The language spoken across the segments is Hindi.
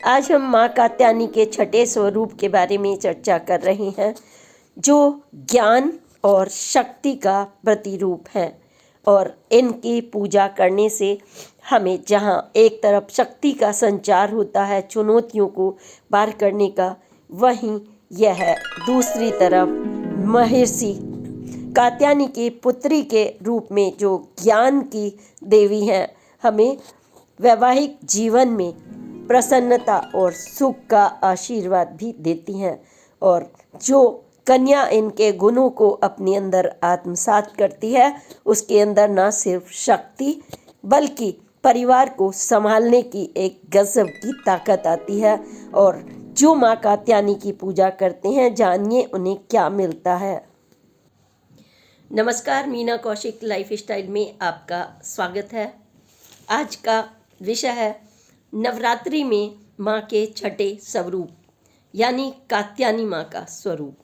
आज हम माँ कात्यायनी के छठे स्वरूप के बारे में चर्चा कर रहे हैं, जो ज्ञान और शक्ति का प्रतिरूप है। और इनकी पूजा करने से हमें जहाँ एक तरफ शक्ति का संचार होता है चुनौतियों को पार करने का, वहीं यह दूसरी तरफ महर्षि कात्यायनी की पुत्री के रूप में जो ज्ञान की देवी हैं, हमें वैवाहिक जीवन में प्रसन्नता और सुख का आशीर्वाद भी देती हैं। और जो कन्या इनके गुणों को अपने अंदर आत्मसात करती है, उसके अंदर न सिर्फ शक्ति बल्कि परिवार को संभालने की एक गजब की ताकत आती है। और जो माँ कात्यायनी की पूजा करते हैं, जानिए उन्हें क्या मिलता है। नमस्कार, मीना कौशिक लाइफ स्टाइल में आपका स्वागत है। आज का विषय है नवरात्रि में माँ के छठे स्वरूप यानी कात्यायनी माँ का स्वरूप,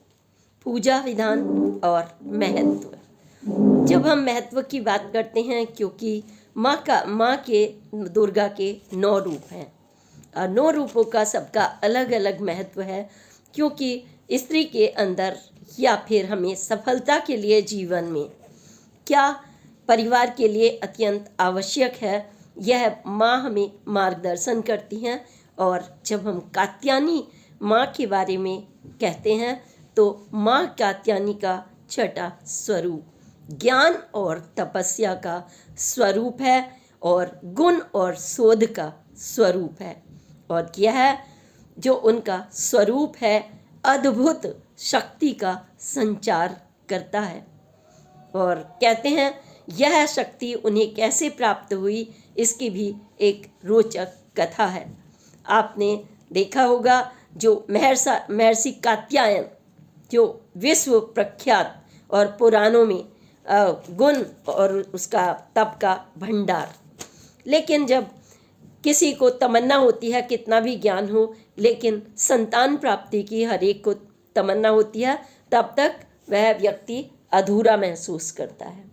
पूजा विधान और महत्व। जब हम महत्व की बात करते हैं, क्योंकि माँ के दुर्गा के 9 रूप हैं और 9 रूपों का सबका अलग अलग महत्व है। क्योंकि स्त्री के अंदर या फिर हमें सफलता के लिए जीवन में क्या परिवार के लिए अत्यंत आवश्यक है, यह माँ हमें मार्गदर्शन करती हैं। और जब हम कात्यायनी माँ के बारे में कहते हैं, तो माँ कात्यायनी का छठा स्वरूप ज्ञान और तपस्या का स्वरूप है और गुण और शोध का स्वरूप है। और यह जो उनका स्वरूप है, अद्भुत शक्ति का संचार करता है। और कहते हैं यह शक्ति उन्हें कैसे प्राप्त हुई, इसकी भी एक रोचक कथा है। आपने देखा होगा जो महर्षि कात्यायन, जो विश्व प्रख्यात और पुराणों में गुण और उसका तप का भंडार। लेकिन जब किसी को तमन्ना होती है, कितना भी ज्ञान हो, लेकिन संतान प्राप्ति की हर एक को तमन्ना होती है, तब तक वह व्यक्ति अधूरा महसूस करता है।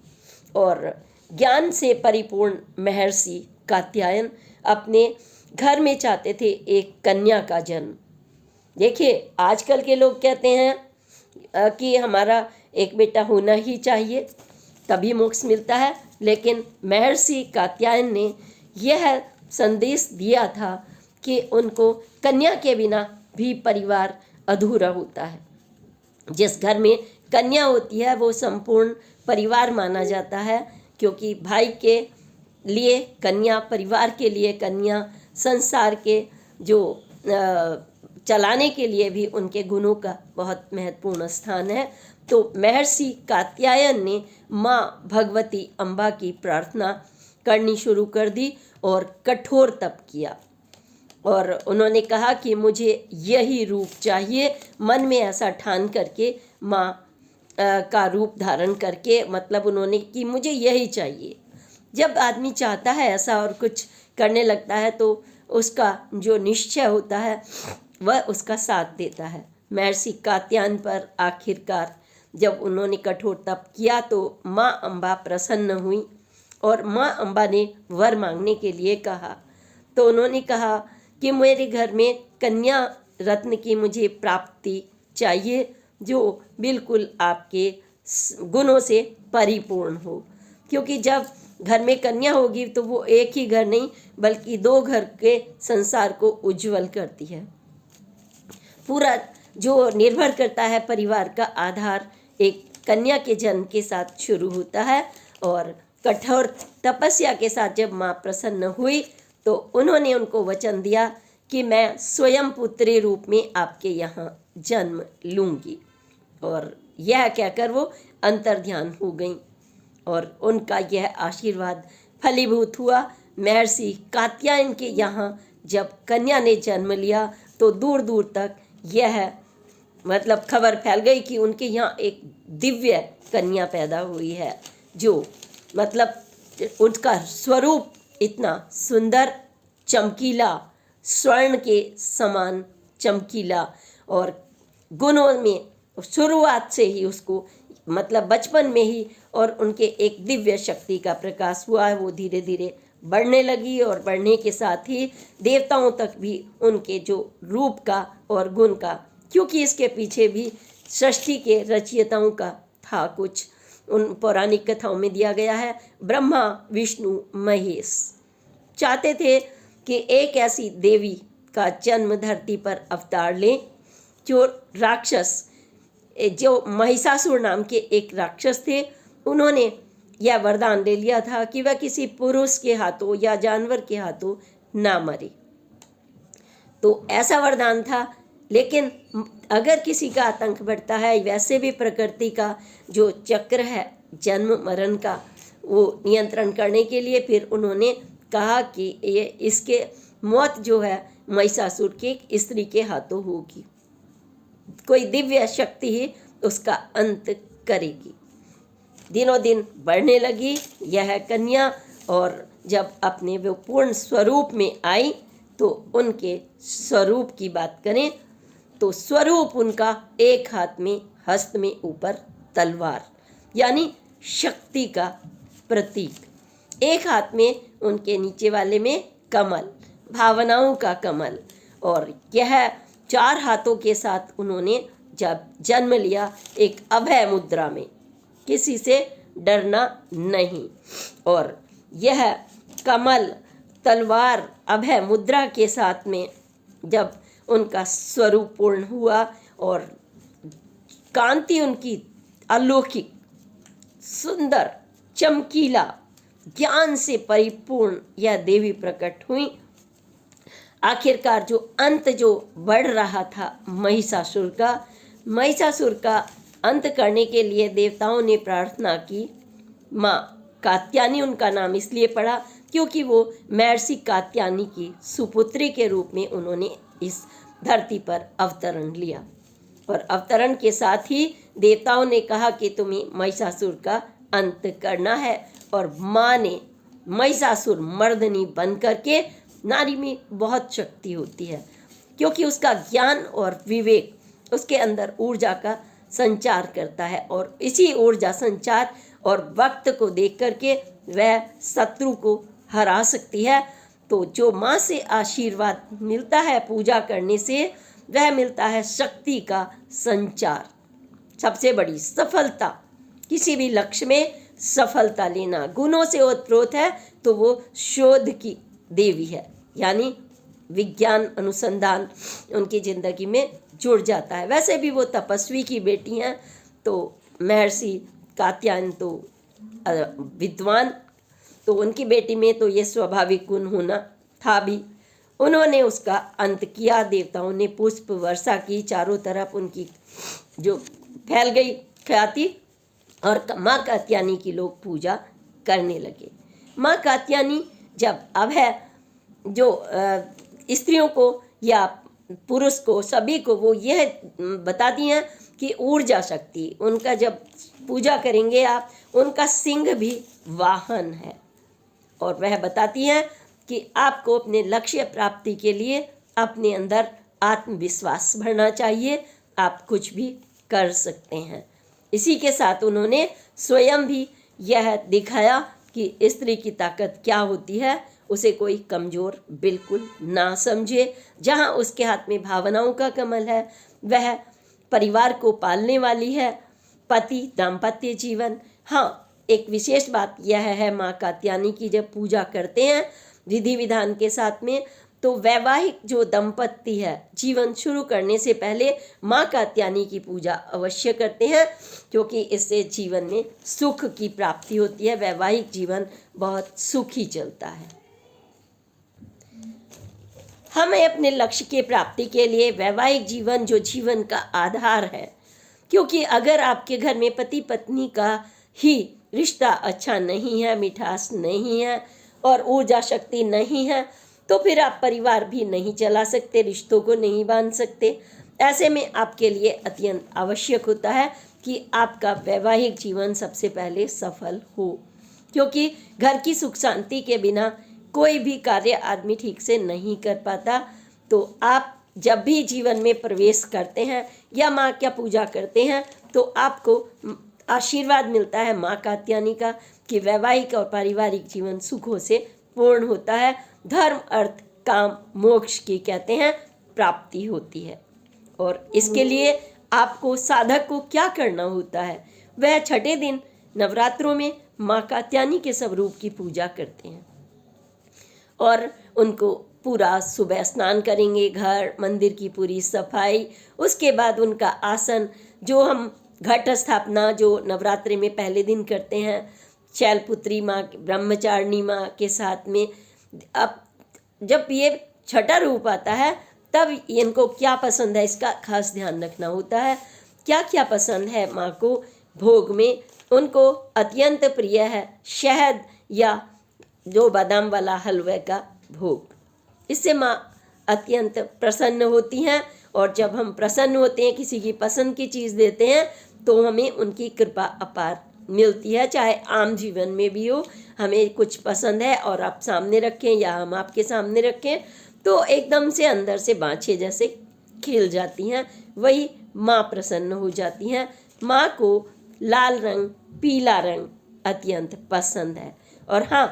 और ज्ञान से परिपूर्ण महर्षि कात्यायन अपने घर में चाहते थे एक कन्या का जन्म। देखिए, आजकल के लोग कहते हैं कि हमारा एक बेटा होना ही चाहिए, तभी मोक्ष मिलता है। लेकिन महर्षि कात्यायन ने यह संदेश दिया था कि उनको कन्या के बिना भी परिवार अधूरा होता है। जिस घर में कन्या होती है वो संपूर्ण परिवार माना जाता है, क्योंकि भाई के लिए कन्या, परिवार के लिए कन्या, संसार के जो चलाने के लिए भी उनके गुणों का बहुत महत्वपूर्ण स्थान है। तो महर्षि कात्यायन ने माँ भगवती अम्बा की प्रार्थना करनी शुरू कर दी और कठोर तप किया। और उन्होंने कहा कि मुझे यही रूप चाहिए, मन में ऐसा ठान करके माँ का रूप धारण करके, मतलब उन्होंने कि मुझे यही चाहिए। जब आदमी चाहता है ऐसा और कुछ करने लगता है, तो उसका जो निश्चय होता है वह उसका साथ देता है। महर्षि कात्यायन पर आखिरकार जब उन्होंने कठोर तप किया, तो माँ अम्बा प्रसन्न हुई और माँ अम्बा ने वर मांगने के लिए कहा। तो उन्होंने कहा कि मेरे घर में कन्या रत्न की मुझे प्राप्ति चाहिए, जो बिल्कुल आपके गुणों से परिपूर्ण हो। क्योंकि जब घर में कन्या होगी तो वो एक ही घर नहीं बल्कि 2 घर के संसार को उज्जवल करती है। पूरा जो निर्भर करता है परिवार का आधार एक कन्या के जन्म के साथ शुरू होता है। और कठोर तपस्या के साथ जब माँ प्रसन्न हुई, तो उन्होंने उनको वचन दिया कि मैं स्वयं पुत्री रूप में आपके यहाँ जन्म लूँगी। और यह कहकर वो अंतर्ध्यान हो गई और उनका यह आशीर्वाद फलीभूत हुआ। महर्षि कात्यायन के यहाँ जब कन्या ने जन्म लिया, तो दूर दूर तक यह मतलब खबर फैल गई कि उनके यहाँ एक दिव्य कन्या पैदा हुई है, जो मतलब उनका स्वरूप इतना सुंदर, चमकीला, स्वर्ण के समान चमकीला, और गुणों में शुरुआत से ही उसको मतलब बचपन में ही और उनके एक दिव्य शक्ति का प्रकाश हुआ है। वो धीरे धीरे बढ़ने लगी और बढ़ने के साथ ही देवताओं तक भी उनके जो रूप का और गुण का, क्योंकि इसके पीछे भी सृष्टि के रचयिताओं का था कुछ, उन पौराणिक कथाओं में दिया गया है। ब्रह्मा विष्णु महेश चाहते थे कि एक ऐसी देवी का जन्म धरती पर अवतार लें जो राक्षस, जो महिषासुर नाम के एक राक्षस थे, उन्होंने यह वरदान ले लिया था कि वह किसी पुरुष के हाथों या जानवर के हाथों ना मरे। तो ऐसा वरदान था, लेकिन अगर किसी का आतंक बढ़ता है, वैसे भी प्रकृति का जो चक्र है जन्म मरण का, वो नियंत्रण करने के लिए फिर उन्होंने कहा कि ये इसके मौत जो है महिषासुर की स्त्री के हाथों होगी, कोई दिव्य शक्ति ही उसका अंत करेगी। दिनों दिन बढ़ने लगी यह कन्या, और जब अपने वो पूर्ण स्वरूप में आई तो उनके स्वरूप की बात करें तो स्वरूप उनका एक हाथ में हस्त में ऊपर तलवार, यानी शक्ति का प्रतीक, एक हाथ में उनके नीचे वाले में कमल, भावनाओं का कमल, और यह 4 हाथों के साथ उन्होंने जब जन्म लिया एक अभय मुद्रा में, किसी से डरना नहीं। और यह कमल तलवार अभय मुद्रा के साथ में जब उनका स्वरूप पूर्ण हुआ और कांति उनकी अलौकिक, सुंदर, चमकीला, ज्ञान से परिपूर्ण यह देवी प्रकट हुई। आखिरकार जो अंत जो बढ़ रहा था महिषासुर का अंत करने के लिए देवताओं ने प्रार्थना की। माँ कात्यायनी उनका नाम इसलिए पड़ा क्योंकि वो महर्षि कात्यायनी की सुपुत्री के रूप में उन्होंने इस धरती पर अवतरण लिया। और अवतरण के साथ ही देवताओं ने कहा कि तुम्हें महिषासुर का अंत करना है, और माँ ने महिषासुर मर्दनी बन करके, नारी में बहुत शक्ति होती है क्योंकि उसका ज्ञान और विवेक उसके अंदर ऊर्जा का संचार करता है, और इसी ऊर्जा संचार और वक्त को देख करके वह शत्रु को हरा सकती है। तो जो माँ से आशीर्वाद मिलता है पूजा करने से, वह मिलता है शक्ति का संचार। सबसे बड़ी सफलता, किसी भी लक्ष्य में सफलता लेना, गुणों से ओतप्रोत है तो वो शोध की देवी है, यानी विज्ञान अनुसंधान उनकी जिंदगी में जुड़ जाता है। वैसे भी वो तपस्वी की बेटी हैं, तो महर्षि कात्यायन तो विद्वान, तो उनकी बेटी में तो ये स्वाभाविक गुण होना था भी। उन्होंने उसका अंत किया। देवताओं ने पुष्प वर्षा की, चारों तरफ उनकी जो फैल गई ख्याति, और माँ कात्यायनी की लोग पूजा करने लगे। माँ कात्यायनी जब अभय जो स्त्रियों को या पुरुष को, सभी को वो यह बताती हैं कि ऊर्जा शक्ति, उनका जब पूजा करेंगे आप, उनका सिंह भी वाहन है, और वह बताती हैं कि आपको अपने लक्ष्य प्राप्ति के लिए अपने अंदर आत्मविश्वास भरना चाहिए, आप कुछ भी कर सकते हैं। इसी के साथ उन्होंने स्वयं भी यह दिखाया कि स्त्री की ताकत क्या होती है, उसे कोई कमज़ोर बिल्कुल ना समझे। जहाँ उसके हाथ में भावनाओं का कमल है, वह परिवार को पालने वाली है, पति, दाम्पत्य जीवन। हाँ, एक विशेष बात यह है, माँ कात्यायनी की जब पूजा करते हैं विधि विधान के साथ में, तो वैवाहिक जो दंपत्ति है जीवन शुरू करने से पहले माँ कात्यायनी की पूजा अवश्य करते हैं, क्योंकि इससे जीवन में सुख की प्राप्ति होती है, वैवाहिक जीवन बहुत सुखी चलता है। हमें अपने लक्ष्य के प्राप्ति के लिए वैवाहिक जीवन जो जीवन का आधार है, क्योंकि अगर आपके घर में पति पत्नी का ही रिश्ता अच्छा नहीं है, मिठास नहीं है और ऊर्जा शक्ति नहीं है, तो फिर आप परिवार भी नहीं चला सकते, रिश्तों को नहीं बांध सकते। ऐसे में आपके लिए अत्यंत आवश्यक होता है कि आपका वैवाहिक जीवन सबसे पहले सफल हो, क्योंकि घर की सुख शांति के बिना कोई भी कार्य आदमी ठीक से नहीं कर पाता। तो आप जब भी जीवन में प्रवेश करते हैं या माँ क्या पूजा करते हैं, तो आपको आशीर्वाद मिलता है माँ कात्यायनी का कि वैवाहिक और पारिवारिक जीवन सुखों से पूर्ण होता है, धर्म अर्थ काम मोक्ष की कहते हैं प्राप्ति होती है। और इसके लिए आपको साधक को क्या करना होता है, वह छठे दिन नवरात्रों में माँ कात्यायनी के स्वरूप की पूजा करते हैं और उनको पूरा सुबह स्नान करेंगे, घर मंदिर की पूरी सफाई, उसके बाद उनका आसन, जो हम घट स्थापना जो नवरात्रि में पहले दिन करते हैं शैलपुत्री माँ ब्रह्मचारिणी माँ के साथ में। अब जब ये छठा रूप आता है तब इनको क्या पसंद है इसका खास ध्यान रखना होता है। क्या क्या पसंद है माँ को भोग में, उनको अत्यंत प्रिय है शहद या जो बादाम वाला हलवे का भोग। इससे माँ अत्यंत प्रसन्न होती हैं और जब हम प्रसन्न होते हैं, किसी की पसंद की चीज़ देते हैं तो हमें उनकी कृपा अपार मिलती है। चाहे आम जीवन में भी हो, हमें कुछ पसंद है और आप सामने रखें या हम आपके सामने रखें तो एकदम से अंदर से बाँछे जैसे खिल जाती हैं, वही माँ प्रसन्न हो जाती हैं। माँ को लाल रंग पीला रंग अत्यंत पसंद है। और हाँ,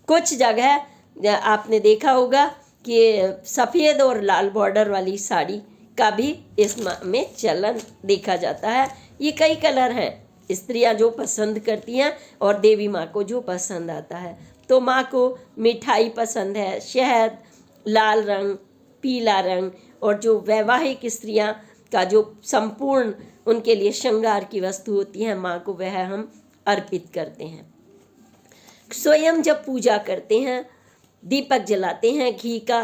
कुछ जगह आपने देखा होगा कि सफ़ेद और लाल बॉर्डर वाली साड़ी का भी इस में चलन देखा जाता है। ये कई कलर हैं, स्त्रियां जो पसंद करती हैं और देवी माँ को जो पसंद आता है। तो माँ को मिठाई पसंद है, शहद, लाल रंग, पीला रंग, और जो वैवाहिक स्त्रियां का जो संपूर्ण उनके लिए श्रृंगार की वस्तु होती है माँ को, वह हम अर्पित करते हैं। स्वयं जब पूजा करते हैं, दीपक जलाते हैं घी का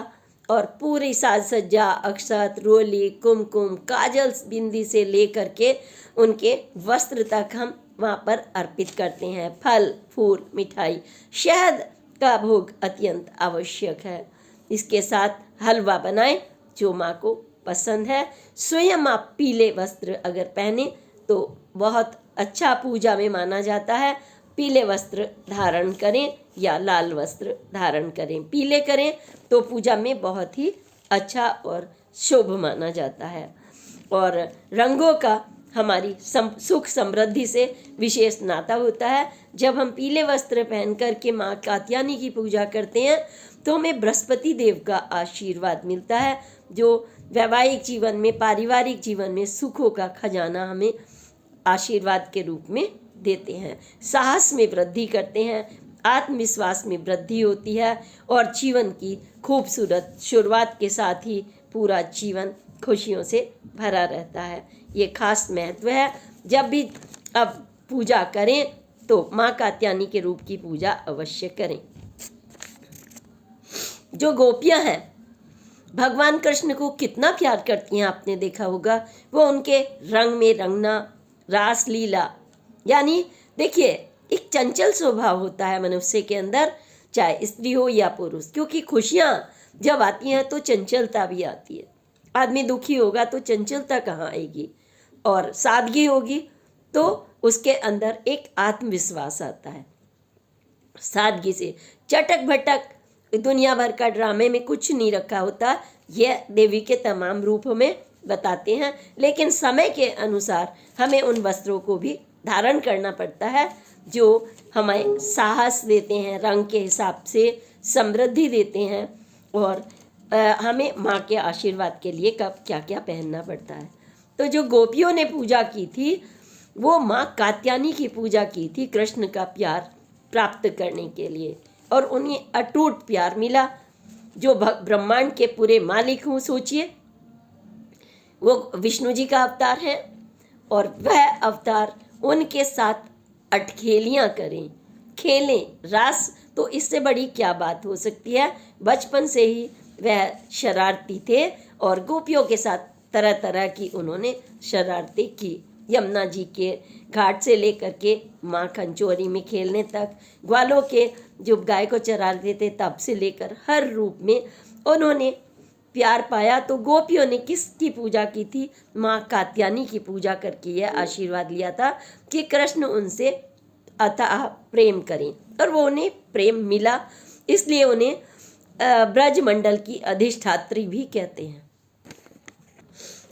और पूरी साज सज्जा, अक्षत, रोली, कुमकुम, काजल, बिंदी से लेकर के उनके वस्त्र तक हम वहाँ पर अर्पित करते हैं। फल फूल मिठाई, शहद का भोग अत्यंत आवश्यक है। इसके साथ हलवा बनाएं जो माँ को पसंद है। स्वयं आप पीले वस्त्र अगर पहने तो बहुत अच्छा पूजा में माना जाता है। पीले वस्त्र धारण करें या लाल वस्त्र धारण करें, पीले करें तो पूजा में बहुत ही अच्छा और शुभ माना जाता है। और रंगों का हमारी सुख समृद्धि से विशेष नाता होता है। जब हम पीले वस्त्र पहन कर के माँ कात्यायनी की पूजा करते हैं तो हमें बृहस्पति देव का आशीर्वाद मिलता है, जो वैवाहिक जीवन में, पारिवारिक जीवन में सुखों का खजाना हमें आशीर्वाद के रूप में देते हैं। साहस में वृद्धि करते हैं, आत्मविश्वास में वृद्धि होती है और जीवन की खूबसूरत शुरुआत के साथ ही पूरा जीवन खुशियों से भरा रहता है। ये खास महत्व है। जब भी अब पूजा करें तो माँ कात्यायनी के रूप की पूजा अवश्य करें। जो गोपियां हैं भगवान कृष्ण को कितना प्यार करती हैं, आपने देखा होगा। वो उनके रंग में रंगना, रास लीला, यानी देखिए एक चंचल स्वभाव होता है मनुष्य के अंदर, चाहे स्त्री हो या पुरुष, क्योंकि खुशियाँ जब आती हैं तो चंचलता भी आती है। आदमी दुखी होगा तो चंचलता कहाँ आएगी, और सादगी होगी तो उसके अंदर एक आत्मविश्वास आता है। सादगी से चटक भटक दुनिया भर का ड्रामे में कुछ नहीं रखा होता, यह देवी के तमाम रूपों में बताते हैं। लेकिन समय के अनुसार हमें उन वस्त्रों को भी धारण करना पड़ता है जो हमें साहस देते हैं, रंग के हिसाब से समृद्धि देते हैं, और हमें माँ के आशीर्वाद के लिए कब क्या क्या पहनना पड़ता है। तो जो गोपियों ने पूजा की थी वो माँ कात्यायनी की पूजा की थी कृष्ण का प्यार प्राप्त करने के लिए, और उन्हें अटूट प्यार मिला। जो ब्रह्मांड के पूरे मालिक हूँ, सोचिए वो विष्णु जी का अवतार है और वह अवतार उनके साथ अटखेलियाँ करें, खेलें रास, तो इससे बड़ी क्या बात हो सकती है। बचपन से ही वह शरारती थे और गोपियों के साथ तरह तरह की उन्होंने शरारतें की। यमुना जी के घाट से लेकर के माँ खंचोरी में खेलने तक, ग्वालों के जो गाय को चराते थे तब से लेकर हर रूप में उन्होंने प्यार पाया। तो गोपियों ने किसकी पूजा की थी? माँ कात्यायनी की पूजा करके यह आशीर्वाद लिया था कि कृष्ण उनसे अथाह प्रेम करें, और वो उन्हें प्रेम मिला। इसलिए उन्हें ब्रजमंडल की अधिष्ठात्री भी कहते हैं।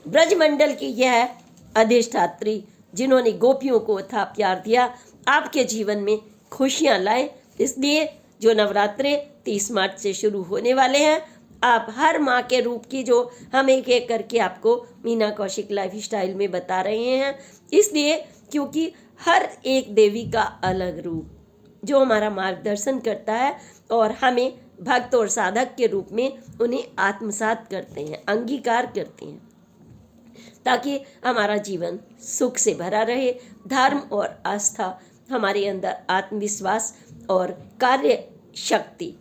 ब्रजमंडल की यह अधिष्ठात्री जिन्होंने गोपियों को अथाह प्यार दिया, आपके जीवन में खुशियाँ लाए। इसलिए जो नवरात्रे 30 मार्च से शुरू होने वाले हैं। आप हर माँ के रूप की जो हम एक एक करके आपको मीना कौशिक लाइफ स्टाइल में बता रहे हैं, इसलिए क्योंकि हर एक देवी का अलग रूप जो हमारा मार्गदर्शन करता है और हमें भक्त और साधक के रूप में उन्हें आत्मसात करते हैं, अंगीकार करते हैं, ताकि हमारा जीवन सुख से भरा रहे। धर्म और आस्था हमारे अंदर आत्मविश्वास और कार्य शक्ति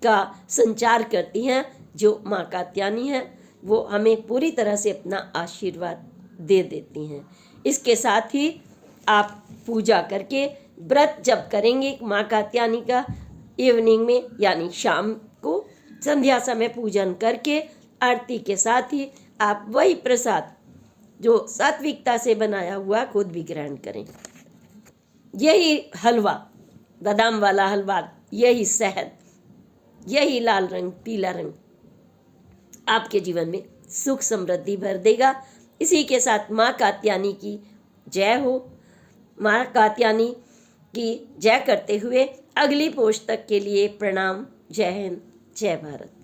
का संचार करती हैं। जो माँ कात्यायनी है वो हमें पूरी तरह से अपना आशीर्वाद दे देती हैं। इसके साथ ही आप पूजा करके व्रत जब करेंगे माँ कात्यायनी का, इवनिंग में यानी शाम को संध्या समय पूजन करके आरती के साथ ही आप वही प्रसाद जो सात्विकता से बनाया हुआ खुद भी ग्रहण करें। यही हलवा, बादाम वाला हलवा, यही शहद, यही लाल रंग, पीला रंग आपके जीवन में सुख समृद्धि भर देगा। इसी के साथ माँ कात्यायनी की जय हो। माँ कात्यायनी की जय करते हुए अगली पोस्ट तक के लिए प्रणाम। जय हिंद, जय भारत।